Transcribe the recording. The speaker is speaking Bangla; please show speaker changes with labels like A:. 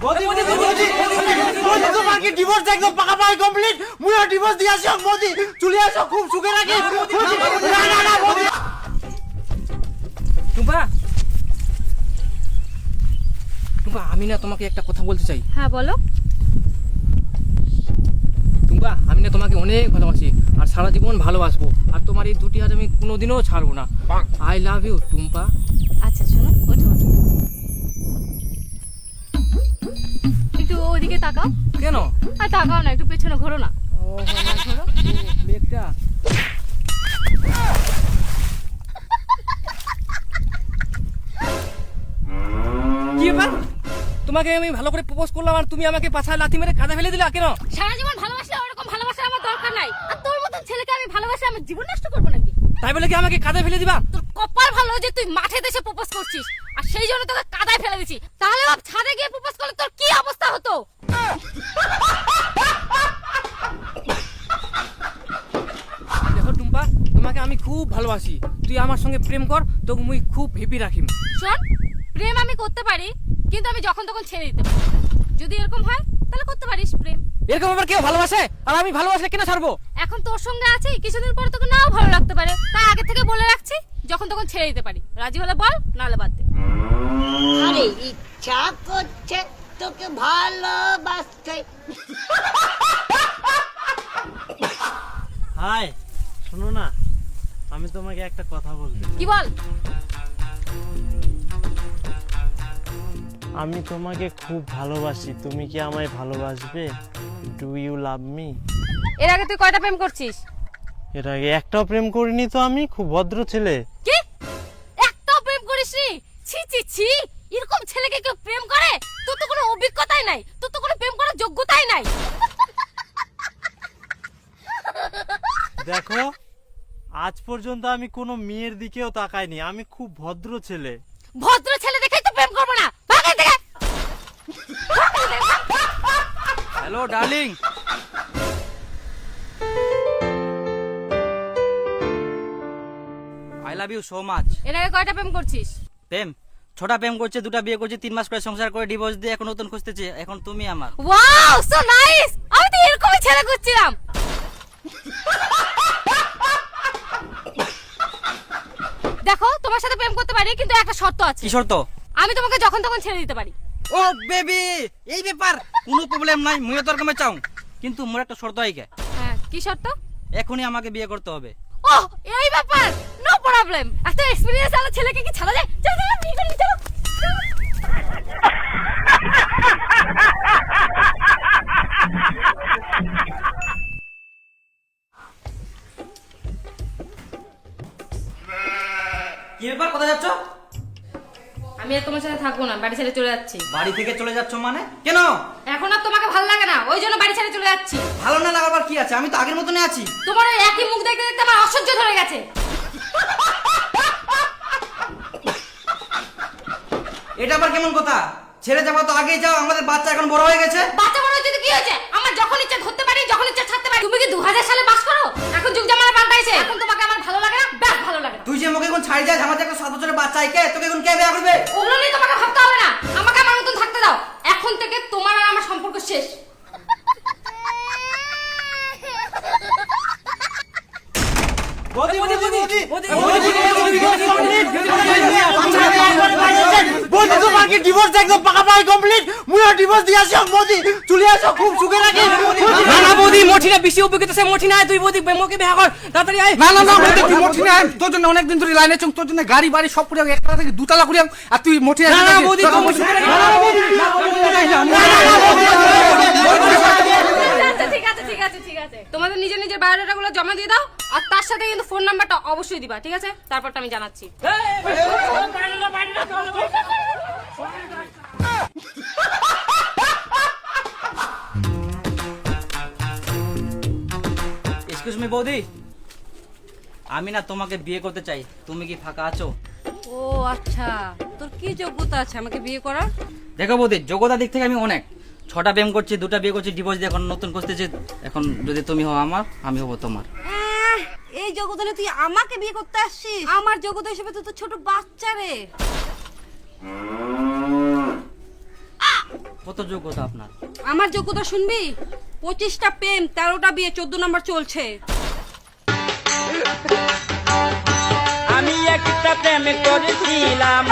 A: মোদি তোমাকে ডিভোর্স একদম পাকাপাকি কমপ্লিট মুইও ডিভোর্স দিয়ে আসি মোদি চলে আসো খুব সুখে রাখি না মোদি
B: টুম্পা টুম্পা আমি না তোমাকে একটা কথা বলতে চাই।
C: হ্যাঁ বলো।
B: টুম্পা আমি না তোমাকে অনেক ভালোবাসি আর সারা জীবন ভালোবাসবো আর তোমার এই দুটি হাত আমি কোনোদিনও ছাড়বো না। I love you Tumpa.
C: আচ্ছা শোনো, ওঠো ওঠো, একটু ওদিকে তাকাও।
B: কেন?
C: আর তাকাও না, একটু পেছনে ঘোরো না। ঘোরো।
B: মেঘটা কি ব্যাপার? তোমাকে আমি ভালো করে প্রপোজ করলাম আর তুমি আমাকে পাছায় লাথি মেরে কাঁদা ফেলে দিলা কেন?
C: সারা জীবন ভালোবাসলে ওরকম ভালোবাসা আমার দরকার নাই। আর তোর মতন ছেলেকে আমি ভালোবাসি আমার জীবন নষ্ট করবো নাকি?
B: তাই বলে কি আমাকে কাঁদা ফেলে দিবা?
C: তোর কপাল ভালো যে তুই মাঠে দেশে প্রপোজ করছিস আর সেই জন্য তোকে কাদায় ফেলে দিছি। তাহলে বাপ ছাদে গিয়ে প্রপোজ করলে তোর কি অবস্থা হতো?
B: দেখো টুম্পা তোমাকে আমি খুব ভালোবাসি, তুই আমার সঙ্গে প্রেম কর, তোকে মুই খুব হেপি রাখিম।
C: শোন, প্রেম আমি করতে পারি কিন্তু আমি যখন তখন ছেড়ে দিতে পারি। যদি এরকম হয় তাহলে করতে পারিস প্রেম।
B: এরকম আবার কেউ ভালোবাসে? আর আমি ভালোবাসলে কেন ছাড়বো?
C: এখন তোর সঙ্গে আছি, কিছুদিন পরে তোকে নাও ভালো লাগতে পারে, তাই আগে থেকে বলে রাখছি যখন তখন ছেড়ে দিতে পারি। রাজি হলে বল, নাহলে বাদ দে।
D: আরে ইচ্ছা করছে তোকে ভালোবাসতে।
A: হাই শোনো না, আমি তোমাকে একটা কথা বলতে।
C: কি বল?
A: আমি তোমাকে খুব ভালোবাসি, তুমি কি আমায় ভালোবাসবে? Do you love me?
C: এর আগে তুই কয়টা প্রেম করছিস?
A: এর আগে একটাও প্রেম করিনি তো, আমি খুব ভদ্র ছেলে।
C: কি? একটাও প্রেম করিসনি? ছি ছি ছি, এরকম ছেলেকে কেউ প্রেম করে? তোর তো কোনো অভিজ্ঞতাই নাই, তোর তো কোনো প্রেম করার যোগ্যতাই নাই।
A: দেখো আজ পর্যন্ত আমি কোনো মেয়ের দিকেও তাকাইনি, আমি খুব ভদ্র ছেলে।
C: ভদ্র ছেলে দেখেই তো প্রেম করবো না। ভাগ এখান থেকে।
B: Hello darling.
E: I love you so much.
C: এর আগে কয়টা প্রেম করছিস?
E: প্রেম ছোটা প্রেম করছে, দুটা বিয়ে করছে, 3 মাস করে সংসার করে ডিভোর্স দিয়ে এখন নতুন খুঁজতেছে। এখন তুমি আমার।
C: ওয়াও সো নাইস, আমি তো এরকমই ছেলে খুঁজছিলাম। দেখো তোমার সাথে প্রেম করতে পারি কিন্তু একটা শর্ত আছে।
E: কি শর্ত?
C: আমি তোমাকে যখন তখন ছেড়ে দিতে পারি।
E: ও বেবি, এই ব্যাপার কোনো প্রবলেম নাই, মুইও তোর কামে চাও, কিন্তু মোর একটা শর্ত আইকে।
C: হ্যাঁ কি শর্ত?
E: এখনই আমাকে বিয়ে করতে হবে।
C: ও এই ব্যাপার, নো প্রবলেম। এত এক্সপেরিয়েন্স আলা ছেলেকে কি ছাড়া যায়? চল চল বিয়ে করি চলো।
E: কি ব্যাপার, কোথায় যাচ্ছ?
C: আমি আর তোমার সাথে থাকবো না, বাড়ি ছেড়ে চলে যাচ্ছি।
E: বাড়ি থেকে চলে যাচ্ছ মানে? কেন?
C: এখন আর তোমাকে ভালো লাগে না, ওই জন্য বাড়ি ছেড়ে চলে যাচ্ছি।
E: ভালো না লাগাবার কি আছে, আমি তো আগের মতনই আছি।
C: তোমার ওই একই মুখ দেখতে দেখতে আমার অসহ্য ধরে গেছে।
E: এটা আবার কেমন কথা? ছেড়ে যাবো তো আগেই যাও, আমাদের বাচ্চা এখন বড় হয়ে গেছে।
C: বাচ্চা বড় হয়েছে তো কি হয়েছে? আমার যখন ইচ্ছা ধরতে পারি, যখন ইচ্ছা ছাড়তে পারি। তুমি কি 2000 সালে বাস করো? এখন যুগ জামানা পাল্টাইছে, এখন তোমাকে আমার ভালো লাগে না, ব্যাস ভালো লাগে না।
E: তুই যে মুখে এখন ছাড়ি যাস, আমাদের একটা 7 বছরের বাচ্চা আইকে, তোকে এখন কে বিয়ে করবে?
C: ওগুলো নিয়ে তোমাকে ভাবতে হবে না, আমাকে আমার মতন থাকতে দাও। এখন থেকে তোমার আর আমার সম্পর্ক শেষ।
A: তোমাকে ডিভোর্স একদম পাকাপাকি কমপ্লিট মুইও ডিভোর্স দিয়ে আসি মোদি চলে আসো খুব সুখে রাখি
B: না না বৌদি, মঠিনা বেশি অভিজ্ঞতা সে মঠি না, তুই বৌদি মোকে বিয়ে কর তাড়াতাড়ি আয়।
F: না না না বলতে তুই মোটি না, তোর জন্য অনেকদিন ধরে লাইনে চং, তোর জন্য গাড়ি বাড়ি সব করে একটা থেকে দুতলা করিয়াম, আর তুই মোটি
B: না না বৌদি তো মোটি করে
C: আচ্ছা ঠিক আছে ঠিক আছে ঠিক আছে, তোমাদের নিজের নিজের বায়োডাটাগুলো জমা দিয়ে দাও আর তার সাথে কিন্তু ফোন নাম্বারটা অবশ্যই দিবা, ঠিক আছে? তারপরটা আমি জানাচ্ছি।
E: এক্সকিউজ মি বৌদি, আমি না তোমাকে বিয়ে করতে চাই, তুমি কি ফাঁকা আছো?
G: ও আচ্ছা, তোর কি যোগ্যতা আছে আমাকে বিয়ে করার?
E: দেখো বৌদি, যোগ্যতা দিক থেকে আমি অনেক, 6টা প্রেম করছি, 2টা বিয়ে করছি, ডিভোর্স দিয়ে এখন নতুন খুঁজতেছি। এখন যদি তুমি হও আমার, আমি হব তোমার।
G: এই যোগ্যতা নিয়ে তুই আমাকে বিয়ে করতে আসছিস? আমার যোগ্যতা হিসেবে তো তোর ছোট বাচ্চা রে।
E: কত যোগ্যতা আপনার?
G: আমার যোগ্যতা শুনবি? 25টা প্রেম, 13টা বিয়ে, 14 নম্বর চলছে।
H: আমি একটা প্রেম করেছিলাম